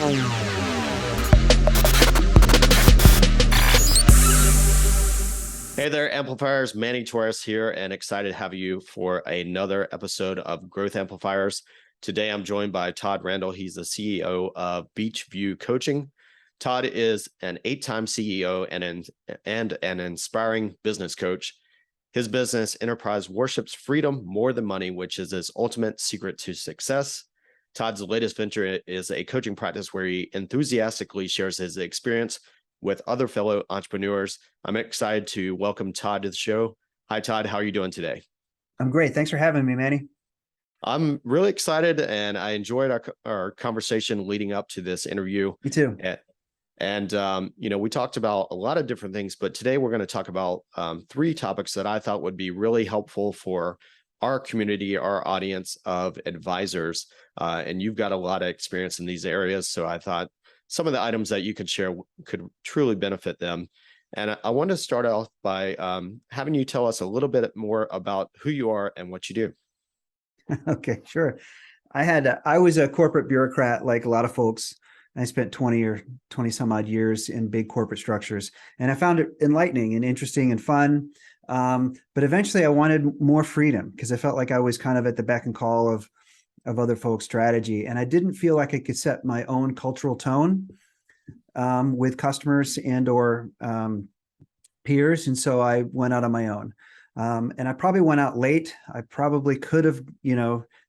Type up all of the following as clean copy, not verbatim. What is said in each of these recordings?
Hey there, Amplifiers. Manny Torres here, and excited to have you for another episode of Growth Amplifiers. Today, I'm joined by Todd Randall. He's the CEO of Beachview Coaching. Todd is an 8-time CEO and an inspiring business coach. His business enterprise worships freedom more than money, which is his ultimate secret to success. Todd's latest venture is a coaching practice where he enthusiastically shares his experience with other fellow entrepreneurs. I'm excited to welcome Todd to the show. Hi, Todd. How are you doing today? I'm great. Thanks for having me, Manny. I'm really excited, and I enjoyed our conversation leading up to this interview. Me too. And we talked about a lot of different things, but today we're going to talk about 3 topics that I thought would be really helpful for our community, our audience of advisors. And you've got a lot of experience in these areas, so I thought some of the items that you could share could truly benefit them. And I want to start off by having you tell us a little bit more about who you are and what you do. Okay, sure. I was a corporate bureaucrat like a lot of folks. I spent 20 some odd years in big corporate structures, and I found it enlightening and interesting and fun. But eventually I wanted more freedom because I felt like I was kind of at the beck and call of other folks' strategy. And I didn't feel like I could set my own cultural tone with customers and or peers. And so I went out on my own. And I probably went out late. I probably could have,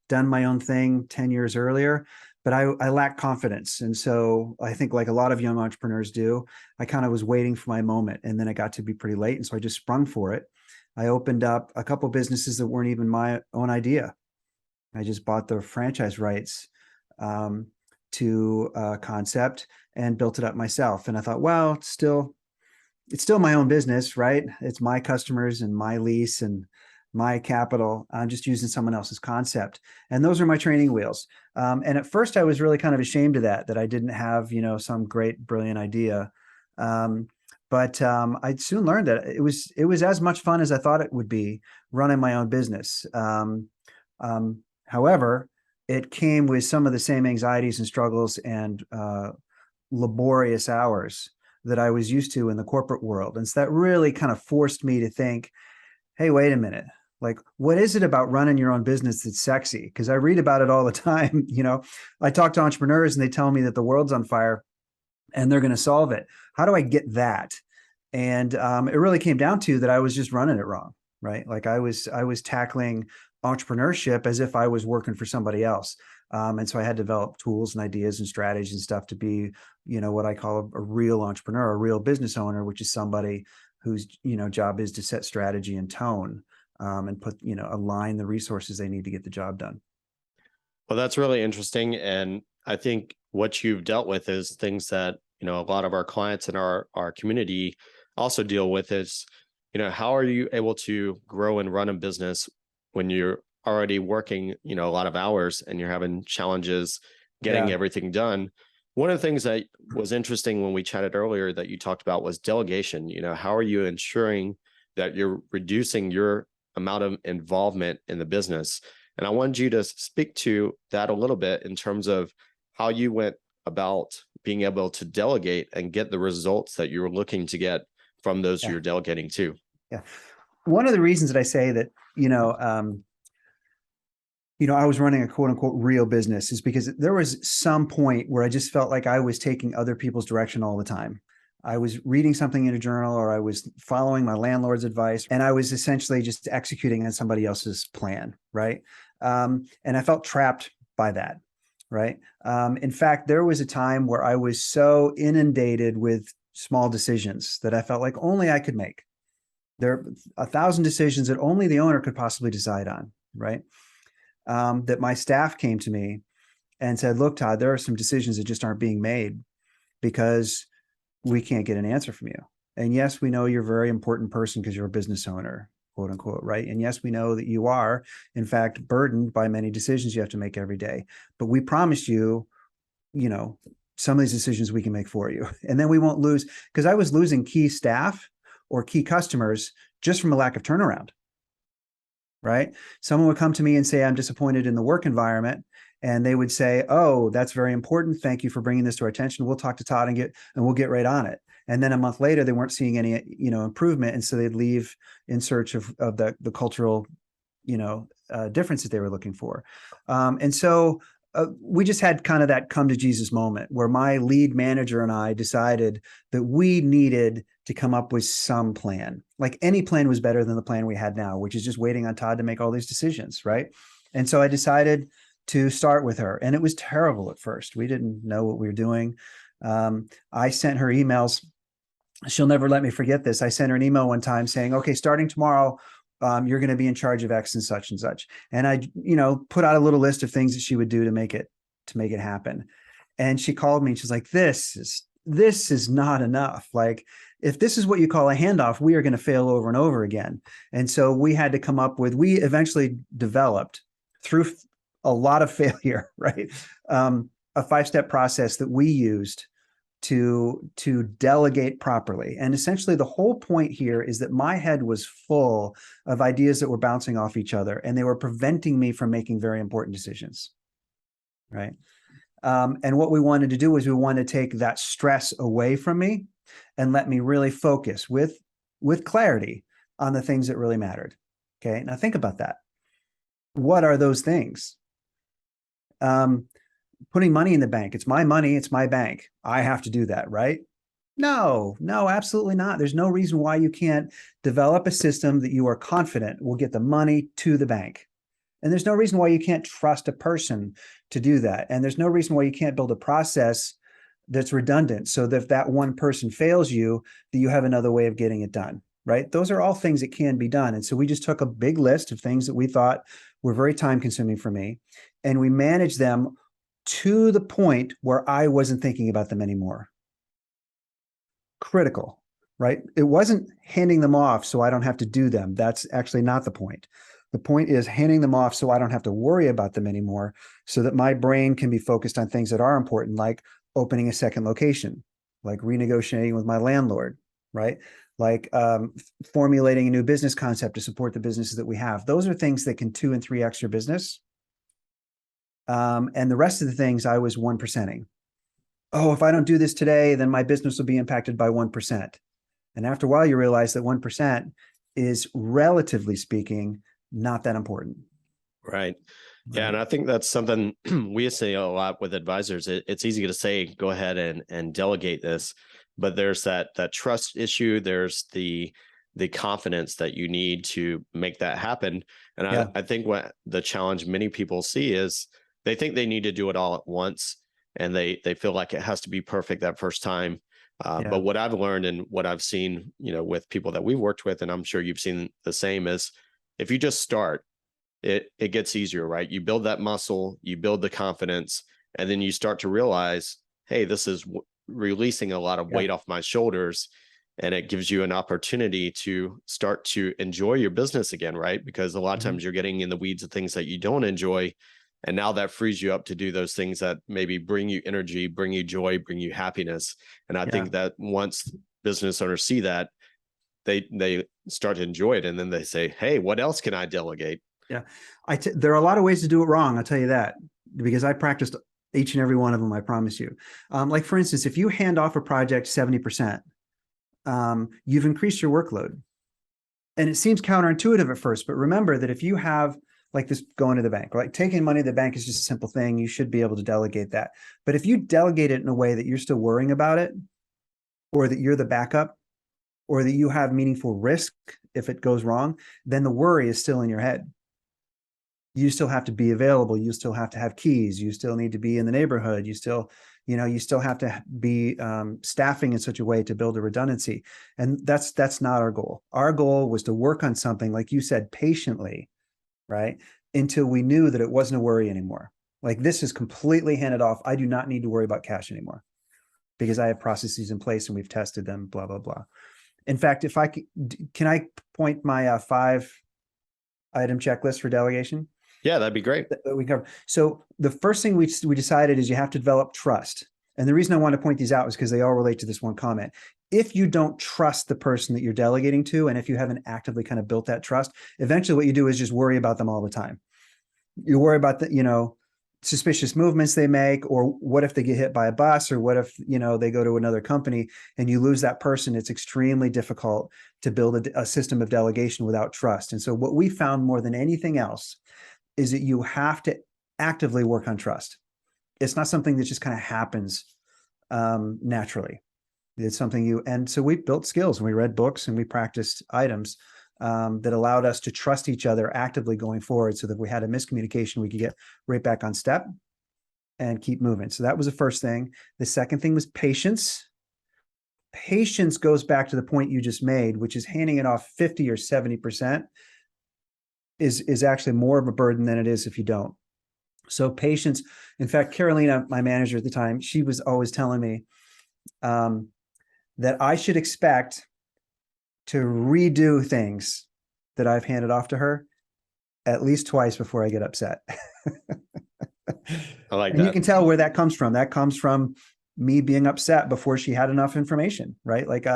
done my own thing 10 years earlier, but I lacked confidence. And so I think like a lot of young entrepreneurs do, I kind of was waiting for my moment, and then it got to be pretty late. And so I just sprung for it. I opened up a couple businesses that weren't even my own idea. I just bought the franchise rights to a concept and built it up myself. And I thought, well, it's still my own business, right? It's my customers and my lease and my capital. I'm just using someone else's concept. And those are my training wheels. And at first I was really kind of ashamed of that I didn't have, some great, brilliant idea. But I soon learned that it was as much fun as I thought it would be running my own business. However, it came with some of the same anxieties and struggles and laborious hours that I was used to in the corporate world. And so that really kind of forced me to think, hey, wait a minute, like, what is it about running your own business that's sexy? Because I read about it all the time. I talk to entrepreneurs and they tell me that the world's on fire and they're going to solve it. How do I get that? And it really came down to that I was just running it wrong, right? Like I was tackling entrepreneurship as if I was working for somebody else. And so I had to develop tools and ideas and strategies and stuff to be, what I call a real entrepreneur, a real business owner, which is somebody whose, job is to set strategy and tone and put, align the resources they need to get the job done. Well, that's really interesting. And I think what you've dealt with is things that, a lot of our clients in our community also deal with is, how are you able to grow and run a business when you're already working, a lot of hours and you're having challenges getting everything done? One of the things that was interesting when we chatted earlier that you talked about was delegation. How are you ensuring that you're reducing your amount of involvement in the business? And I wanted you to speak to that a little bit in terms of how you went about being able to delegate and get the results that you were looking to get from those you're delegating to. Yeah. One of the reasons that I say that, I was running a quote unquote real business is because there was some point where I just felt like I was taking other people's direction all the time. I was reading something in a journal, or I was following my landlord's advice, and I was essentially just executing on somebody else's plan, right? And I felt trapped by that, right? In fact, there was a time where I was so inundated with small decisions that I felt like only I could make. There are 1,000 decisions that only the owner could possibly decide on, right? That my staff came to me and said, look, Todd, there are some decisions that just aren't being made because we can't get an answer from you. And yes, we know you're a very important person because you're a business owner, quote unquote, right? And yes, we know that you are, in fact, burdened by many decisions you have to make every day. But we promise you, some of these decisions we can make for you. And then we won't lose, because I was losing key staff or key customers just from a lack of turnaround, right? Someone would come to me and say, I'm disappointed in the work environment. And they would say, "Oh, that's very important. Thank you for bringing this to our attention. We'll talk to Todd and we'll get right on it." And then a month later, they weren't seeing any, improvement. And so they'd leave in search of the cultural, differences they were looking for. And so we just had kind of that come to Jesus moment where my lead manager and I decided that we needed to come up with some plan. Like any plan was better than the plan we had now, which is just waiting on Todd to make all these decisions, right? And so I decided to start with her. And it was terrible at first. We didn't know what we were doing. I sent her emails. She'll never let me forget this. I sent her an email one time saying, "Okay, starting tomorrow, you're going to be in charge of X and such and such." And I, put out a little list of things that she would do to make it happen. And she called me and she's like, this is not enough. Like, if this is what you call a handoff, we are going to fail over and over again. And so we had to come up with, we eventually developed through a lot of failure, right? A 5-step process that we used to delegate properly. And essentially the whole point here is that my head was full of ideas that were bouncing off each other, and they were preventing me from making very important decisions, right? And what we wanted to do is we wanted to take that stress away from me and let me really focus with clarity on the things that really mattered. Okay, now think about that. What are those things? Putting money in the bank. It's my money. It's my bank. I have to do that, right? No, absolutely not. There's no reason why you can't develop a system that you are confident will get the money to the bank. And there's no reason why you can't trust a person to do that. And there's no reason why you can't build a process that's redundant so that if that one person fails you, that you have another way of getting it done, right? Those are all things that can be done. And so we just took a big list of things that we thought were very time consuming for me, and we managed them to the point where I wasn't thinking about them anymore. Critical, right? It wasn't handing them off so I don't have to do them. That's actually not the point. The point is handing them off so I don't have to worry about them anymore, so that my brain can be focused on things that are important, like opening a second location, like renegotiating with my landlord, right? Like formulating a new business concept to support the businesses that we have. Those are things that can 2 and 3x your business. And the rest of the things I was 1%ing. Oh, if I don't do this today, then my business will be impacted by 1%. And after a while, you realize that 1% is, relatively speaking, not that important. Right. Yeah. And I think that's something we say a lot with advisors. It's easy to say, go ahead and delegate this, but there's that trust issue. There's the confidence that you need to make that happen. And I think what the challenge many people see is they think they need to do it all at once, and they feel like it has to be perfect that first time. But what I've learned and what I've seen, with people that we've worked with, and I'm sure you've seen the same, is if you just start, it gets easier, right? You build that muscle, you build the confidence, and then you start to realize, hey, this is releasing a lot of weight off my shoulders. And it gives you an opportunity to start to enjoy your business again, right? Because a lot of times you're getting in the weeds of things that you don't enjoy. And now that frees you up to do those things that maybe bring you energy, bring you joy, bring you happiness. And I think that once business owners see that, they start to enjoy it. And then they say, hey, what else can I delegate? Yeah. There are a lot of ways to do it wrong. I'll tell you that, because I practiced each and every one of them. I promise you. Like for instance, if you hand off a project 70%, you've increased your workload. And it seems counterintuitive at first, but remember that if you have like this going to the bank, like taking money to the bank is just a simple thing. You should be able to delegate that. But if you delegate it in a way that you're still worrying about it, or that you're the backup, or that you have meaningful risk if it goes wrong, then the worry is still in your head. You still have to be available. You still have to have keys. You still need to be in the neighborhood. You still have to be staffing in such a way to build a redundancy. And that's not our goal. Our goal was to work on something, like you said, patiently, right? Until we knew that it wasn't a worry anymore. Like, this is completely handed off. I do not need to worry about cash anymore because I have processes in place and we've tested them, blah, blah, blah. In fact, if I can I point my 5-item checklist for delegation? Yeah, that'd be great. We cover. So the first thing we decided is you have to develop trust. And the reason I want to point these out is because they all relate to this one comment. If you don't trust the person that you're delegating to, and if you haven't actively kind of built that trust, eventually what you do is just worry about them all the time. You worry about suspicious movements they make, or what if they get hit by a bus, or what if, they go to another company and you lose that person. It's extremely difficult to build a system of delegation without trust. And so what we found more than anything else is that you have to actively work on trust. It's not something that just kind of happens naturally. It's something and so we built skills, and we read books, and we practiced items that allowed us to trust each other actively going forward, so that if we had a miscommunication, we could get right back on step and keep moving. So that was the first thing. The second thing was patience. Patience goes back to the point you just made, which is handing it off 50 or 70% is actually more of a burden than it is if you don't. So patience. In fact, Carolina, my manager at the time, she was always telling me that I should expect to redo things that I've handed off to her at least twice before I get upset. I like and that. You can tell where that comes from. That comes from me being upset before she had enough information, right? Like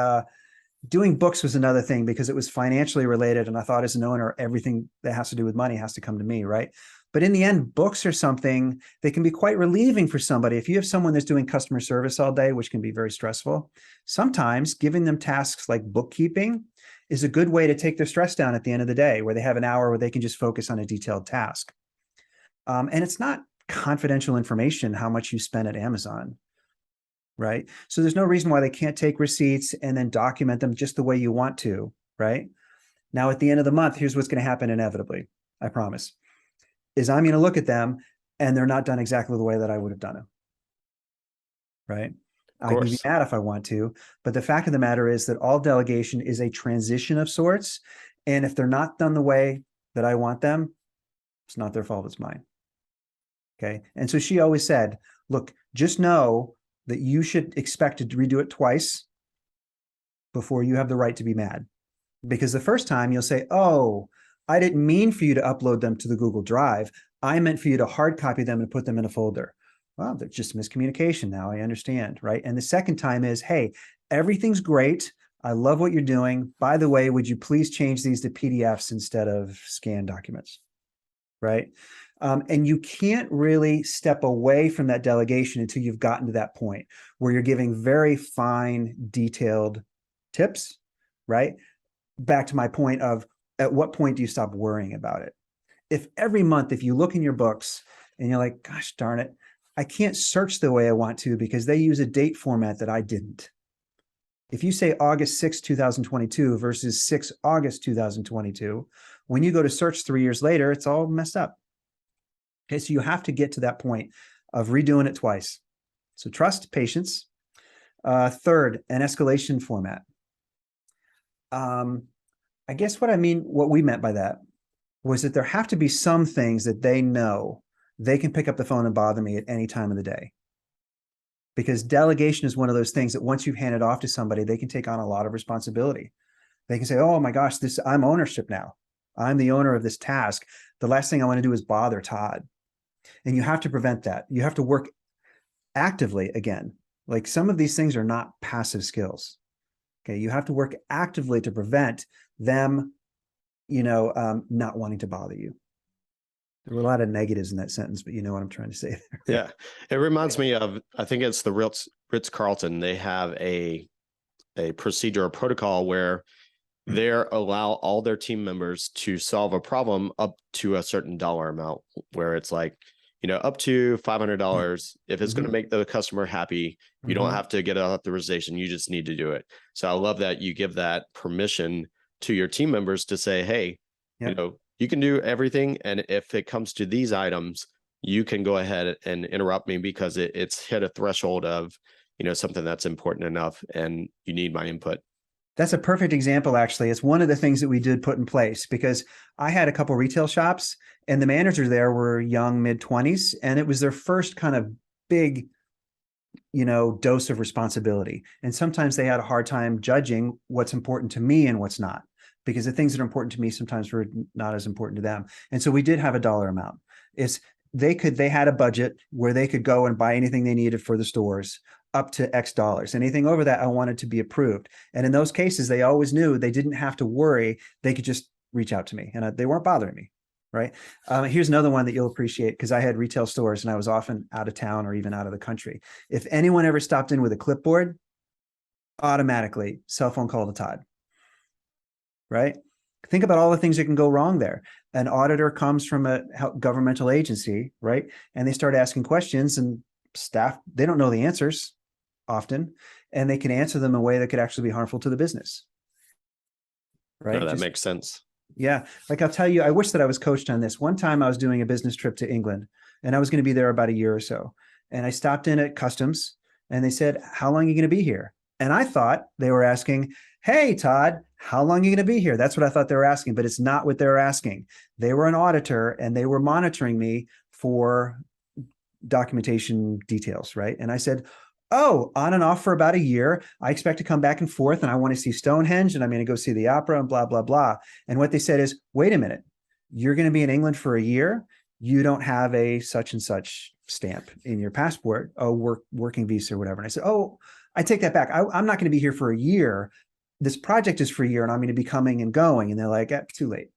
doing books was another thing, because it was financially related. And I thought, as an owner, everything that has to do with money has to come to me, right? But in the end, books are something that can be quite relieving for somebody. If you have someone that's doing customer service all day, which can be very stressful, sometimes giving them tasks like bookkeeping is a good way to take their stress down at the end of the day, where they have an hour where they can just focus on a detailed task. And it's not confidential information how much you spend at Amazon, right? So there's no reason why they can't take receipts and then document them just the way you want to, right? Now, at the end of the month, here's what's going to happen inevitably, I promise, is I'm going to look at them and they're not done exactly the way that I would have done it, right? I can be mad if I want to, but the fact of the matter is that all delegation is a transition of sorts. And if they're not done the way that I want them, it's not their fault, it's mine. Okay. And so she always said, look, just know that you should expect to redo it twice before you have the right to be mad. Because the first time you'll say, oh, I didn't mean for you to upload them to the Google Drive. I meant for you to hard copy them and put them in a folder. Well, there's just miscommunication now. I understand, right? And the second time is, hey, everything's great. I love what you're doing. By the way, would you please change these to PDFs instead of scanned documents, right? And you can't really step away from that delegation until you've gotten to that point where you're giving very fine, detailed tips, right? Back to my point of, at what point do you stop worrying about it? If every month, if you look in your books and you're like, gosh darn it, I can't search the way I want to because they use a date format that I didn't. If you say August 6, 2022 versus 6 August 2022, when you go to search 3 years later, it's all messed up. Okay, so you have to get to that point of redoing it twice. So trust, patience. Third, an escalation format. I guess what we meant by that was that there have to be some things that they know they can pick up the phone and bother me at any time of the day. Because delegation is one of those things that once you've handed off to somebody, they can take on a lot of responsibility. They can say, oh my gosh, I'm ownership now. I'm the owner of this task. The last thing I want to do is bother Todd. And you have to prevent that. You have to work actively again. Like, some of these things are not passive skills. Okay, you have to work actively to prevent them, not wanting to bother you. There were a lot of negatives in that sentence, but you know what I'm trying to say there. Yeah. It reminds me of, I think it's the Ritz-Carlton. They have a procedure or protocol where they allow all their team members to solve a problem up to a certain dollar amount, where it's like, up to $500. If it's going to make the customer happy, you don't have to get an authorization. You just need to do it. So I love that you give that permission to your team members to say, hey, you can do everything. And if it comes to these items, you can go ahead and interrupt me because it's hit a threshold of, something that's important enough and you need my input. That's a perfect example, actually. It's one of the things that we did put in place, because I had a couple retail shops and the managers there were young, mid-20s, and it was their first kind of big, dose of responsibility. And sometimes they had a hard time judging what's important to me and what's not, because the things that are important to me sometimes were not as important to them. And so we did have a dollar amount. They had a budget where they could go and buy anything they needed for the stores up to X dollars. Anything over that, I wanted to be approved. And in those cases, they always knew they didn't have to worry. They could just reach out to me and they weren't bothering me. right? Here's another one that you'll appreciate, because I had retail stores and I was often out of town or even out of the country. If anyone ever stopped in with a clipboard, automatically cell phone call to Todd, right? Think about all the things that can go wrong there. An auditor comes from a governmental agency, right? And they start asking questions, and staff, they don't know the answers often, and they can answer them in a way that could actually be harmful to the business, right? No, that makes sense. Yeah. Like, I'll tell you, I wish that I was coached on this. One time I was doing a business trip to England, and I was going to be there about a year or so. And I stopped in at customs, and they said, "How long are you going to be here?" And I thought they were asking, "Hey, Todd, how long are you going to be here?" That's what I thought they were asking, but it's not what they were asking. They were an auditor, and they were monitoring me for documentation details, right? And I said, "Oh, on and off for about a year. I expect to come back and forth, and I want to see Stonehenge, and I'm going to go see the opera, and blah, blah, blah." And what they said is, "Wait a minute, you're going to be in England for a year. You don't have a such and such stamp in your passport, a working visa or whatever." And I said, "Oh, I take that back. I'm not going to be here for a year. This project is for a year, and I'm going to be coming and going." And they're like, "Too late."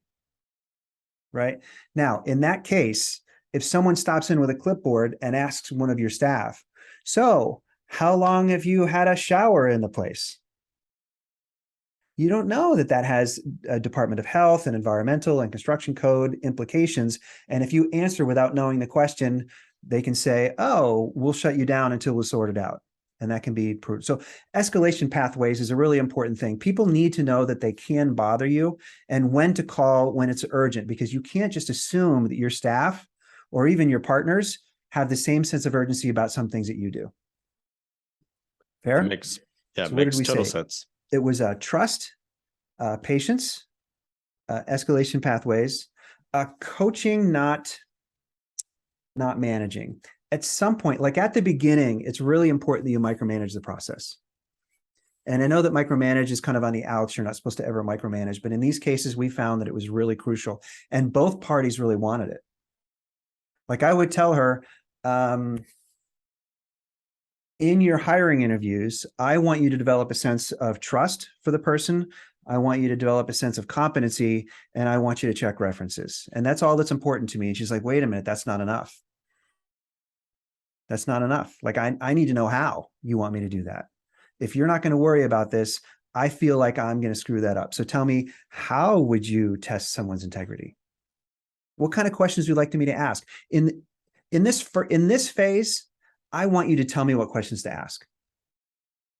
Right? Now, in that case, if someone stops in with a clipboard and asks one of your staff, "So, how long have you had a shower in the place?" You don't know that that has a Department of Health and environmental and construction code implications. And if you answer without knowing the question, they can say, "Oh, we'll shut you down until we sort it out." And that can be proved. So escalation pathways is a really important thing. People need to know that they can bother you and when to call when it's urgent, because you can't just assume that your staff or even your partners have the same sense of urgency about some things that you do. Fair? It makes total say? sense. It was trust, patience, escalation pathways, coaching, not managing. At some point, like at the beginning, it's really important that you micromanage the process. And I know that micromanage is kind of on the outs. You're not supposed to ever micromanage. But in these cases, we found that it was really crucial. And both parties really wanted it. Like, I would tell her, in your hiring interviews, I want you to develop a sense of trust for the person. I want you to develop a sense of competency, and I want you to check references. And that's all that's important to me. And she's like, "Wait a minute, that's not enough. That's not enough. Like, I need to know how you want me to do that. If you're not going to worry about this, I feel like I'm going to screw that up. So tell me, how would you test someone's integrity? What kind of questions would you like me to ask? In this phase, I want you to tell me what questions to ask.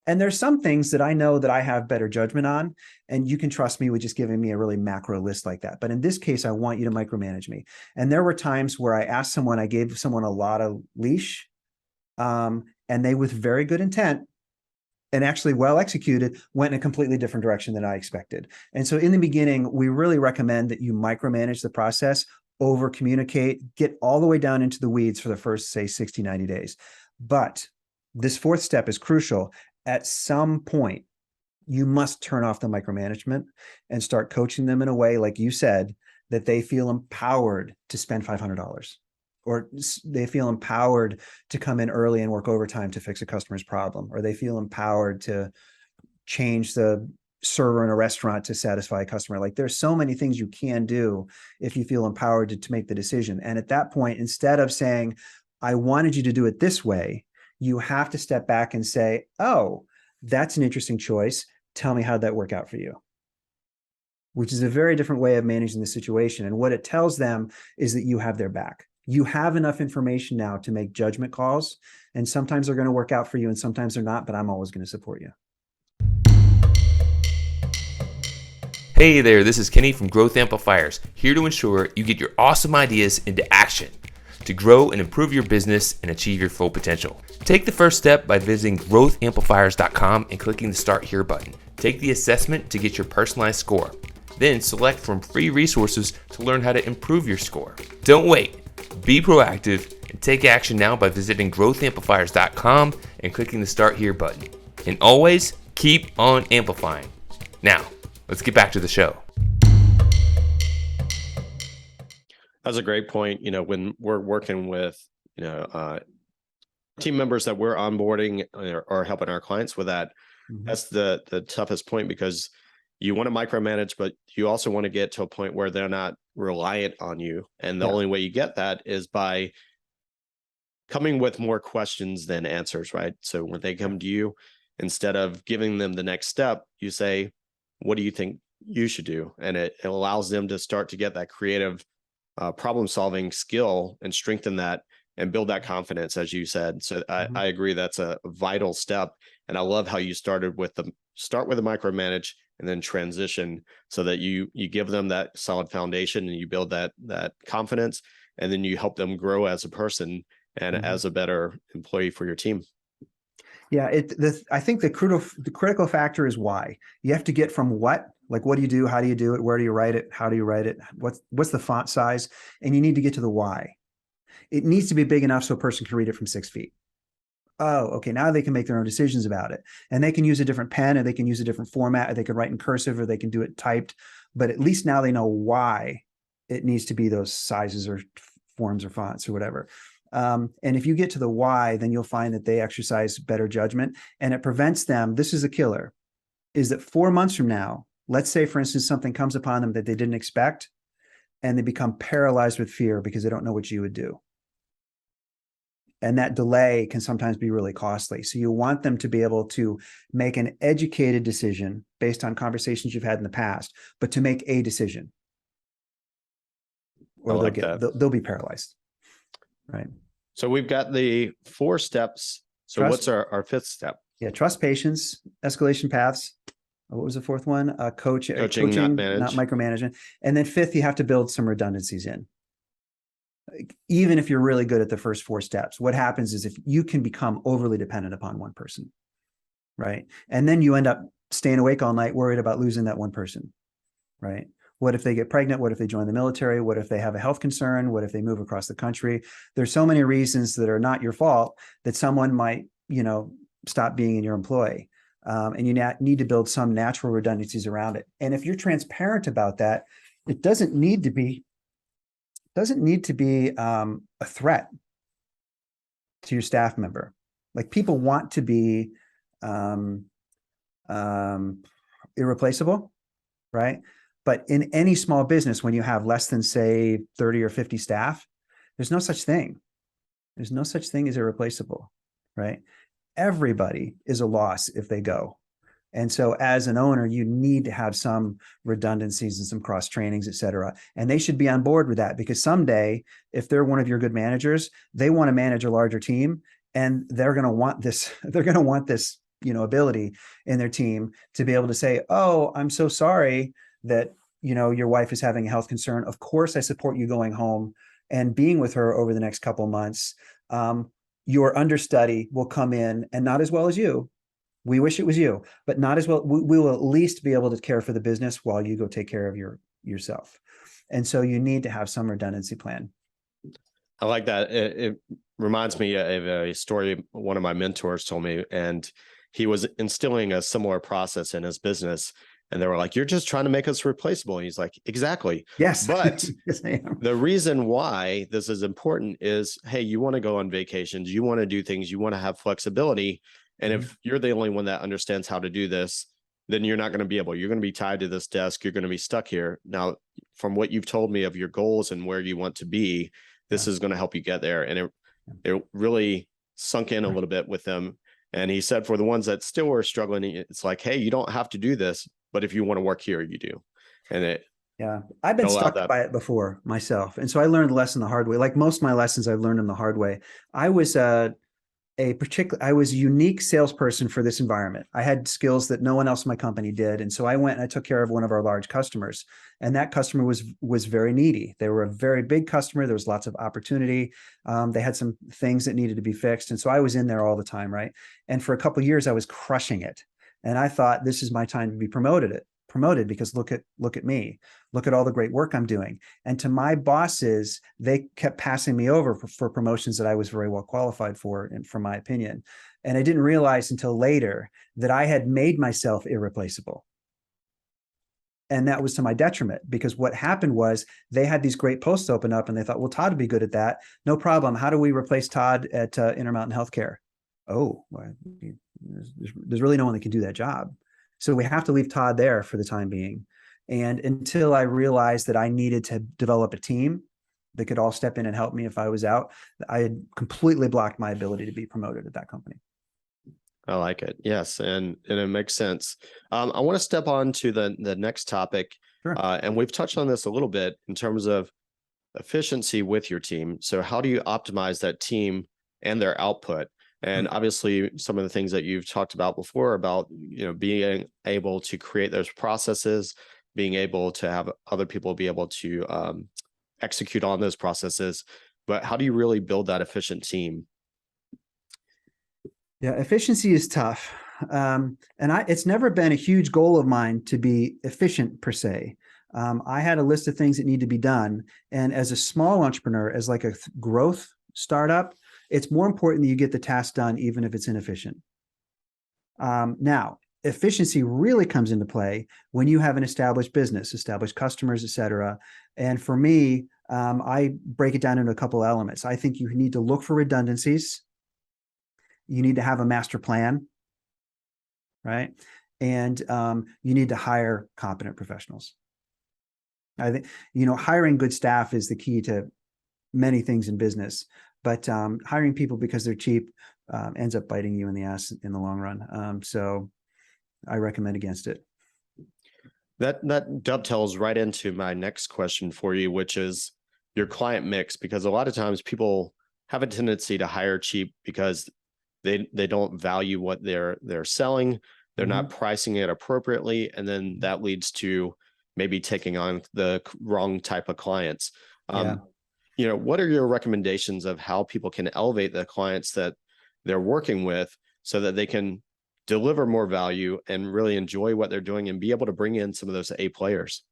And there's some things that I know that I have better judgment on, and you can trust me with just giving me a really macro list like that. But in this case, I want you to micromanage me. And there were times where I gave someone a lot of leash, and they, with very good intent and actually well executed, went in a completely different direction than I expected. And so in the beginning, we really recommend that you micromanage the process, over communicate, get all the way down into the weeds for the first, say, 60, 90 days. But this fourth step is crucial. At some point, you must turn off the micromanagement and start coaching them in a way, like you said, that they feel empowered to spend $500, or they feel empowered to come in early and work overtime to fix a customer's problem, or they feel empowered to change the server in a restaurant to satisfy a customer. Like, there's so many things you can do if you feel empowered to make the decision. And at that point, instead of saying, "I wanted you to do it this way," you have to step back and say, "Oh, that's an interesting choice. Tell me how'd that work out for you?" Which is a very different way of managing the situation. And what it tells them is that you have their back. You have enough information now to make judgment calls. And sometimes they're going to work out for you and sometimes they're not, but I'm always going to support you. Hey there, this is Kenny from Growth Amplifiers, here to ensure you get your awesome ideas into action to grow and improve your business and achieve your full potential. Take the first step by visiting growthamplifiers.com and clicking the Start Here button. Take the assessment to get your personalized score. Then select from free resources to learn how to improve your score. Don't wait. Be proactive and take action now by visiting growthamplifiers.com and clicking the Start Here button. And always keep on amplifying. Now, let's get back to the show. That's a great point. When we're working with, team members that we're onboarding or helping our clients with that, that's the toughest point, because you want to micromanage, but you also want to get to a point where they're not reliant on you. And the Yeah. only way you get that is by coming with more questions than answers, right? So when they come to you, instead of giving them the next step, you say, what do you think you should do? And it allows them to start to get that creative problem solving skill and strengthen that and build that confidence, as you said. So I agree, that's a vital step. And I love how you started with start with a micromanage and then transition, so that you give them that solid foundation and you build that confidence, and then you help them grow as a person and as a better employee for your team. Yeah, I think the critical factor is why. You have to get from what, like what do you do, how do you do it, where do you write it, how do you write it, what's the font size, and you need to get to the why. It needs to be big enough so a person can read it from 6 feet. Oh, okay, now they can make their own decisions about it, and they can use a different pen, or they can use a different format, or they can write in cursive, or they can do it typed. But at least now they know why it needs to be those sizes or forms or fonts or whatever. And if you get to the why, then you'll find that they exercise better judgment, and it prevents them. This is a killer, is that 4 months from now, let's say, for instance, something comes upon them that they didn't expect, and they become paralyzed with fear because they don't know what you would do. And that delay can sometimes be really costly. So you want them to be able to make an educated decision based on conversations you've had in the past, but to make a decision, or they'll be paralyzed. Right. So we've got the 4 steps. So Trust. What's our 5th step? Yeah. Trust, patience, escalation paths. What was the 4th one? Coaching, not micromanagement. And then 5th, you have to build some redundancies in. Even if you're really good at the first 4 steps, what happens is if you can become overly dependent upon one person, right? And then you end up staying awake all night worried about losing that one person, right? What if they get pregnant? What if they join the military? What if they have a health concern? What if they move across the country? There's so many reasons that are not your fault that someone might, stop being in your employ. And you need to build some natural redundancies around it. And if you're transparent about that, it doesn't need to be a threat to your staff member. Like, people want to be irreplaceable, right? But in any small business, when you have less than, say, 30 or 50 staff, there's no such thing. There's no such thing as irreplaceable, right? Everybody is a loss if they go. And so as an owner, you need to have some redundancies and some cross trainings, et cetera. And they should be on board with that, because someday, if they're one of your good managers, they want to manage a larger team, and they're going to want this, ability in their team to be able to say, oh, I'm so sorry that, your wife is having a health concern. Of course, I support you going home and being with her over the next couple of months. Your understudy will come in, and not as well as you. We wish it was you, but not as well. We will at least be able to care for the business while you go take care of yourself. And so you need to have some redundancy plan. I like that. It reminds me of a story one of my mentors told me, and he was instilling a similar process in his business. And they were like, you're just trying to make us replaceable. And he's like, exactly. Yes. But Yes, I am. The reason why this is important is, hey, you want to go on vacations, you want to do things, you want to have flexibility. And if you're the only one that understands how to do this, then you're not going to be able. You're going to be tied to this desk. You're going to be stuck here. Now, from what you've told me of your goals and where you want to be, this is going to help you get there. And it really sunk in a little bit with them. And he said, for the ones that still are struggling, it's like, hey, you don't have to do this, but if you want to work here, you do. And I've been stuck by it before myself. And so I learned the lesson the hard way. Like most of my lessons, I've learned them the hard way. I was a unique salesperson for this environment. I had skills that no one else in my company did. And so I went and I took care of one of our large customers. And that customer was very needy. They were a very big customer. There was lots of opportunity. They had some things that needed to be fixed. And so I was in there all the time, right? And for a couple of years, I was crushing it. And I thought, this is my time to be promoted because look at me, look at all the great work I'm doing. And to my bosses, they kept passing me over for promotions that I was very well qualified for, and from my opinion. And I didn't realize until later that I had made myself irreplaceable. And that was to my detriment, because what happened was they had these great posts open up and they thought, well, Todd would be good at that. No problem. How do we replace Todd at Intermountain Healthcare? Oh, well, there's really no one that can do that job. So we have to leave Todd there for the time being. And until I realized that I needed to develop a team that could all step in and help me if I was out, I had completely blocked my ability to be promoted at that company. I like it. Yes. And it makes sense. I want to step on to the next topic. Sure. And we've touched on this a little bit in terms of efficiency with your team. So how do you optimize that team and their output? And obviously some of the things that you've talked about before about, being able to create those processes, being able to have other people be able to execute on those processes. But how do you really build that efficient team? Yeah, efficiency is tough. It's never been a huge goal of mine to be efficient per se. I had a list of things that need to be done. And as a small entrepreneur, as like a growth startup, it's more important that you get the task done, even if it's inefficient. Now, efficiency really comes into play when you have an established business, established customers, et cetera. And for me, I break it down into a couple of elements. I think you need to look for redundancies. You need to have a master plan, right? And you need to hire competent professionals. I think, hiring good staff is the key to many things in business, but hiring people because they're cheap ends up biting you in the ass in the long run. So I recommend against it. That dovetails right into my next question for you, which is your client mix, because a lot of times people have a tendency to hire cheap because they don't value what they're selling. They're not pricing it appropriately. And then that leads to maybe taking on the wrong type of clients. What are your recommendations of how people can elevate the clients that they're working with so that they can deliver more value and really enjoy what they're doing and be able to bring in some of those A players?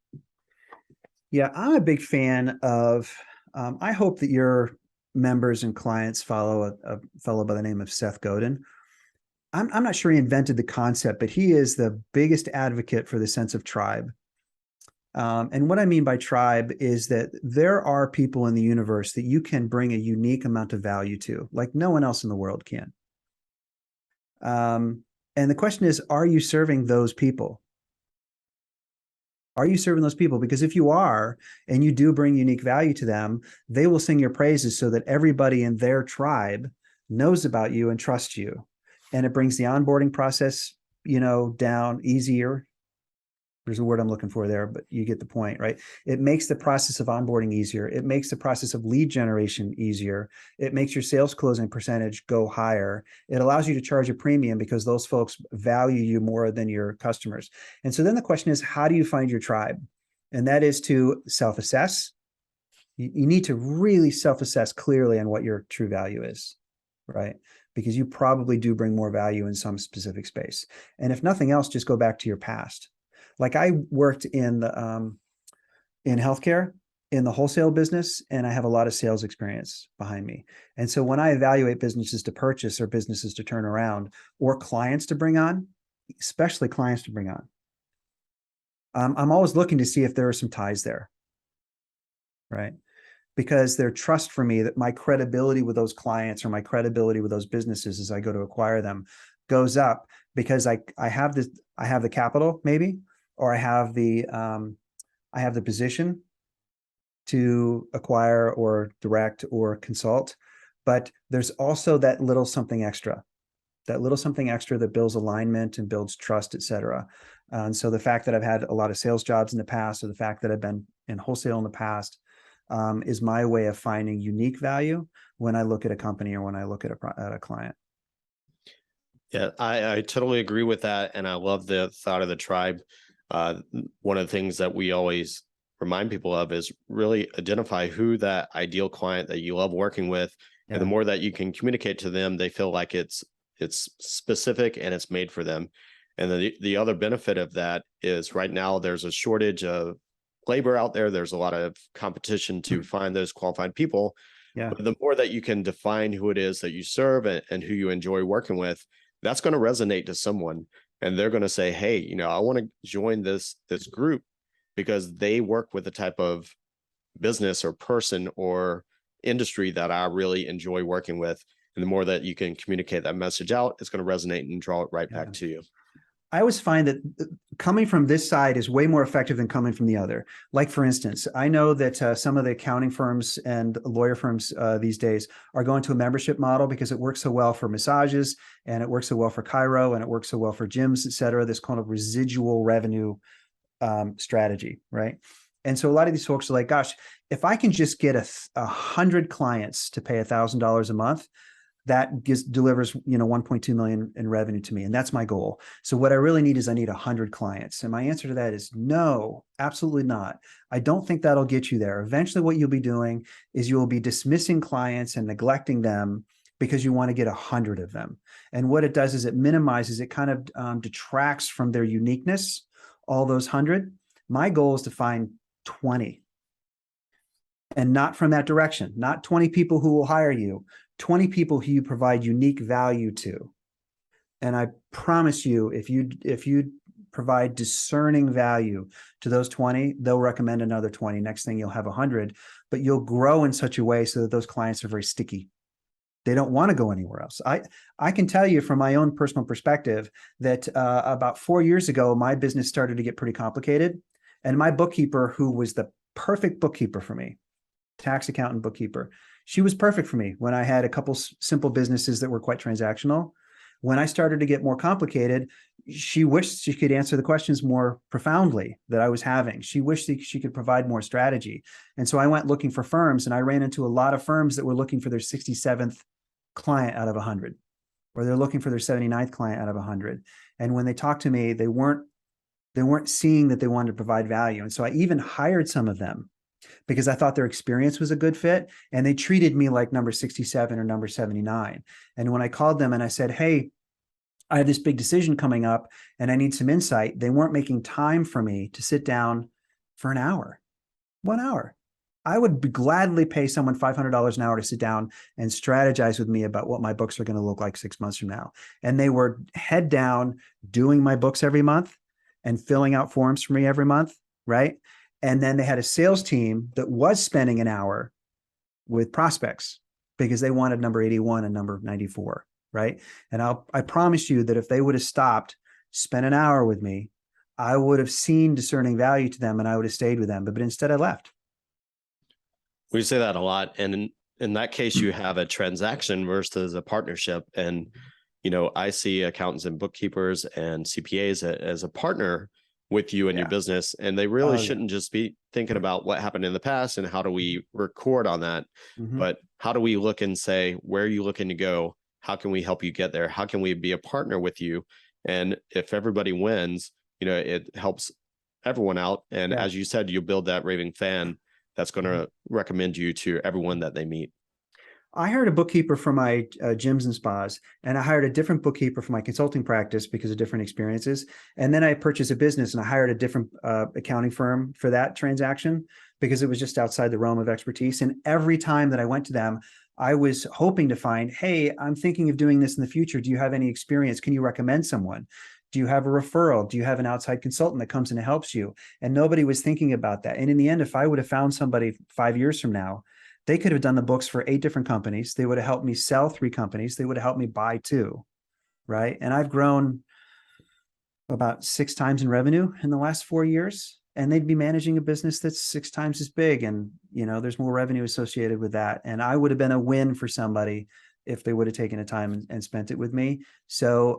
Yeah, I'm a big fan of, I hope that your members and clients follow a fellow by the name of Seth Godin. I'm not sure he invented the concept, but he is the biggest advocate for the sense of tribe. And what I mean by tribe is that there are people in the universe that you can bring a unique amount of value to, like no one else in the world can. And the question is, are you serving those people? Are you serving those people? Because if you are, and you do bring unique value to them, they will sing your praises so that everybody in their tribe knows about you and trusts you. And it brings the onboarding process, down easier. There's a word I'm looking for there, but you get the point, right? It makes the process of onboarding easier. It makes the process of lead generation easier. It makes your sales closing percentage go higher. It allows you to charge a premium because those folks value you more than your customers. And so then the question is, how do you find your tribe? And that is to self-assess. You need to really self-assess clearly on what your true value is, right? Because you probably do bring more value in some specific space. And if nothing else, just go back to your past. Like I worked in healthcare, in the wholesale business, and I have a lot of sales experience behind me. And so when I evaluate businesses to purchase or businesses to turn around or clients to bring on, especially clients to bring on, I'm always looking to see if there are some ties there, right? Because their trust for me, that my credibility with those clients or my credibility with those businesses as I go to acquire them goes up because I have the capital maybe, or I have the position to acquire or direct or consult, but there's also that little something extra that builds alignment and builds trust, et cetera. And so the fact that I've had a lot of sales jobs in the past, or the fact that I've been in wholesale in the past, is my way of finding unique value when I look at a company or when I look at a client. Yeah, I totally agree with that. And I love the thought of the tribe. One of the things that we always remind people of is really identify who that ideal client that you love working with. Yeah. And the more that you can communicate to them, they feel like it's specific and it's made for them. And the other benefit of that is right now there's a shortage of labor out there. There's a lot of competition to find those qualified people. Yeah. But the more that you can define who it is that you serve and who you enjoy working with, that's going to resonate to someone. And they're going to say, hey, I want to join this group because they work with the type of business or person or industry that I really enjoy working with. And the more that you can communicate that message out, it's going to resonate and draw it right back to you. I always find that coming from this side is way more effective than coming from the other. Like, for instance, I know that some of the accounting firms and lawyer firms these days are going to a membership model because it works so well for massages, and it works so well for chiro, and it works so well for gyms, et cetera, this kind of residual revenue strategy, right? And so a lot of these folks are like, gosh, if I can just get 100 clients to pay $1,000 a month, that delivers 1.2 million in revenue to me, and that's my goal. So what I really need is I need 100 clients, and my answer to that is no, absolutely not. I don't think that'll get you there. Eventually, what you'll be doing is you will be dismissing clients and neglecting them because you want to get 100 of them. And what it does is it minimizes, it kind of detracts from their uniqueness. All those 100. My goal is to find 20. And not from that direction, not 20 people who will hire you, 20 people who you provide unique value to. And I promise you, if you provide discerning value to those 20, they'll recommend another 20. Next thing, you'll have 100, but you'll grow in such a way so that those clients are very sticky. They don't want to go anywhere else. I can tell you from my own personal perspective that about 4 years ago, my business started to get pretty complicated. And my bookkeeper, who was the perfect bookkeeper for me, tax accountant bookkeeper, she was perfect for me when I had a couple simple businesses that were quite transactional. When I started to get more complicated, she wished she could answer the questions more profoundly that I was having. She wished she could provide more strategy. And so I went looking for firms, and I ran into a lot of firms that were looking for their 67th client out of 100, or they're looking for their 79th client out of 100. And when they talked to me, they weren't seeing that they wanted to provide value. And so I even hired some of them because I thought their experience was a good fit, and they treated me like number 67 or number 79. And when I called them and I said, hey, I have this big decision coming up and I need some insight, they weren't making time for me to sit down for an hour, 1 hour. I would gladly pay someone $500 an hour to sit down and strategize with me about what my books are going to look like 6 months from now. And they were head down doing my books every month and filling out forms for me every month, right? And then they had a sales team that was spending an hour with prospects because they wanted number 81 and number 94, right? And I promise you that if they would have stopped, spent an hour with me, I would have seen discerning value to them and I would have stayed with them. But instead I left. We say that a lot. And in that case, you have a transaction versus a partnership. And, I see accountants and bookkeepers and CPAs as a partner with you and your business. And they really shouldn't just be thinking about what happened in the past and how do we record on that, but how do we look and say, where are you looking to go? How can we help you get there? How can we be a partner with you? And if everybody wins, it helps everyone out. And as you said, you build that raving fan that's going to recommend you to everyone that they meet. I hired a bookkeeper for my gyms and spas, and I hired a different bookkeeper for my consulting practice because of different experiences. And then I purchased a business and I hired a different accounting firm for that transaction because it was just outside the realm of expertise. And every time that I went to them, I was hoping to find, hey, I'm thinking of doing this in the future. Do you have any experience? Can you recommend someone? Do you have a referral? Do you have an outside consultant that comes in and helps you? And nobody was thinking about that. And in the end, if I would have found somebody 5 years from now, they could have done the books for 8 different companies. They would have helped me sell 3 companies. They would have helped me buy 2, right? And I've grown about 6 times in revenue in the last 4 years. And they'd be managing a business that's 6 times as big. And, there's more revenue associated with that. And I would have been a win for somebody if they would have taken the time and spent it with me. So,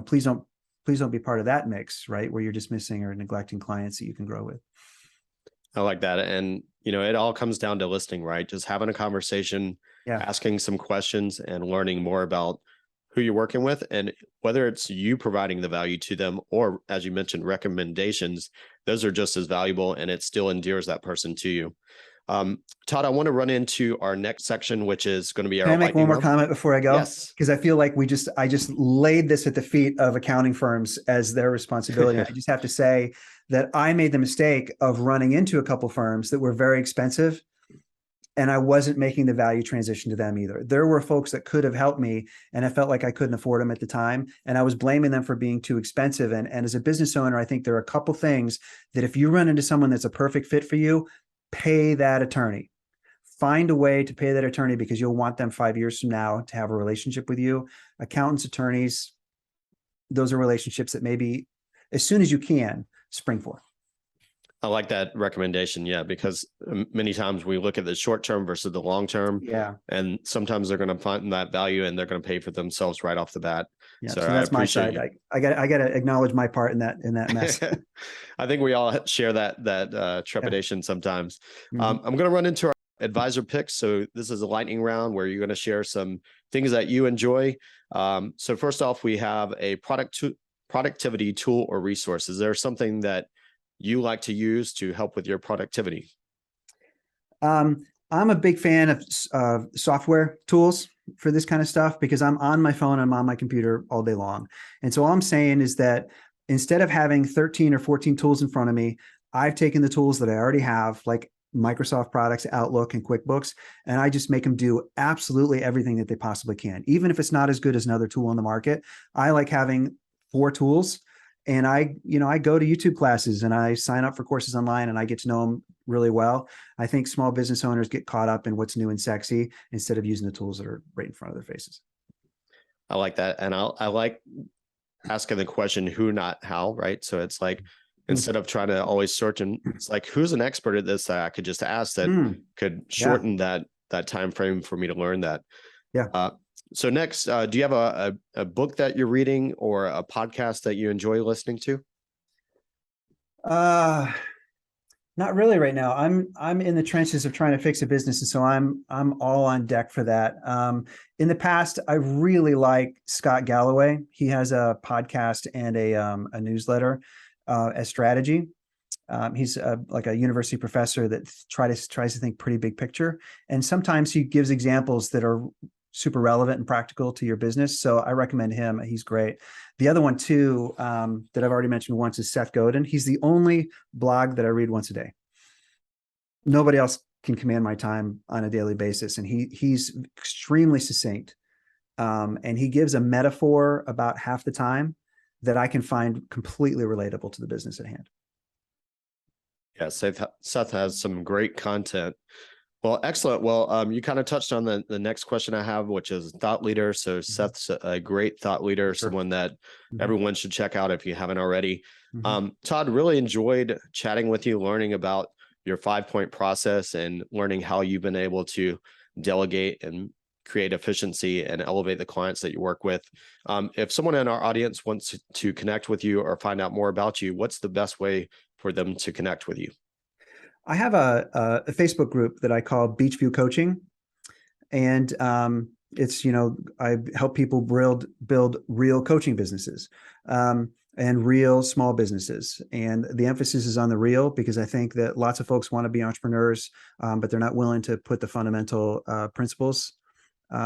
please don't be part of that mix, right? Where you're dismissing or neglecting clients that you can grow with. I like that. And, it all comes down to listening, right? Just having a conversation, asking some questions and learning more about who you're working with, and whether it's you providing the value to them or, as you mentioned, recommendations, those are just as valuable and it still endears that person to you. Todd, I want to run into our next section, which is going to be our Can I make one more round. comment before I go? Yes. Because I feel like I just laid this at the feet of accounting firms as their responsibility. I just have to say that I made the mistake of running into a couple firms that were very expensive, and I wasn't making the value transition to them either. There were folks that could have helped me, and I felt like I couldn't afford them at the time, and I was blaming them for being too expensive. And as a business owner, I think there are a couple things that if you run into someone that's a perfect fit for you, pay that attorney. Find a way to pay that attorney because you'll want them 5 years from now to have a relationship with you. Accountants, attorneys, those are relationships that maybe as soon as you can spring for. I like that recommendation. Yeah, because many times we look at the short term versus the long term. Yeah. And sometimes they're going to find that value and they're going to pay for themselves right off the bat. Yeah. So that's my side. I got to acknowledge my part in that mess. I think we all share that trepidation sometimes. Mm-hmm. I'm going to run into our advisor picks. So this is a lightning round where you're going to share some things that you enjoy. So first off, we have a productivity tool or resource. Is there something that you like to use to help with your productivity? I'm a big fan of software tools for this kind of stuff because I'm on my phone, I'm on my computer all day long. And so all I'm saying is that instead of having 13 or 14 tools in front of me, I've taken the tools that I already have, like Microsoft products, Outlook, and QuickBooks, and I just make them do absolutely everything that they possibly can. Even if it's not as good as another tool on the market, I like having 4 tools. And I go to YouTube classes and I sign up for courses online and I get to know them really well. I think small business owners get caught up in what's new and sexy instead of using the tools that are right in front of their faces. I like that. And I like asking the question, who, not how, right? So it's like, instead of trying to always search, and it's like, who's an expert at this that I could just ask that could shorten that time frame for me to learn that. Yeah. So next, do you have a book that you're reading or a podcast that you enjoy listening to? Not really right now. I'm in the trenches of trying to fix a business, and so I'm all on deck for that. In the past, I really like Scott Galloway. He has a podcast and a newsletter as strategy. He's like a university professor that tries to think pretty big picture, and sometimes he gives examples that are super relevant and practical to your business. So I recommend him. He's great. The other one too, that I've already mentioned once, is Seth Godin. He's the only blog that I read once a day. Nobody else can command my time on a daily basis. And he's extremely succinct. And he gives a metaphor about half the time that I can find completely relatable to the business at hand. Yeah, Seth has some great content. Well, excellent. Well, you kind of touched on the next question I have, which is thought leader. So Seth's a great thought leader, someone that everyone should check out if you haven't already. Todd, really enjoyed chatting with you, learning about your 5-point process and learning how you've been able to delegate and create efficiency and elevate the clients that you work with. If someone in our audience wants to connect with you or find out more about you, what's the best way for them to connect with you? I have a Facebook group that I call Beachview Coaching, and it's, I help people build real coaching businesses and real small businesses. And the emphasis is on the real, because I think that lots of folks want to be entrepreneurs, but they're not willing to put the fundamental principles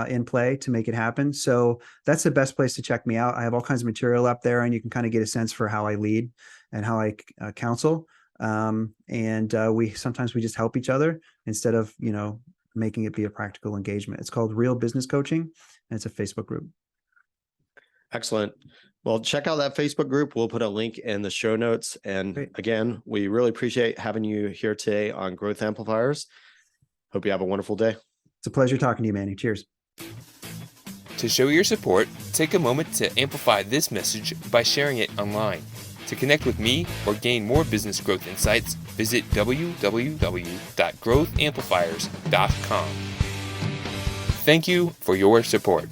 in play to make it happen. So that's the best place to check me out. I have all kinds of material up there, and you can kind of get a sense for how I lead and how I counsel. We sometimes just help each other instead of, making it be a practical engagement. It's called Real Business Coaching, and it's a Facebook group. Excellent. Well, check out that Facebook group. We'll put a link in the show notes. And Great. Again, we really appreciate having you here today on Growth Amplifiers. Hope you have a wonderful day. It's a pleasure talking to you, Manny. Cheers. To show your support, take a moment to amplify this message by sharing it online. To connect with me or gain more business growth insights, visit www.growthamplifiers.com. Thank you for your support.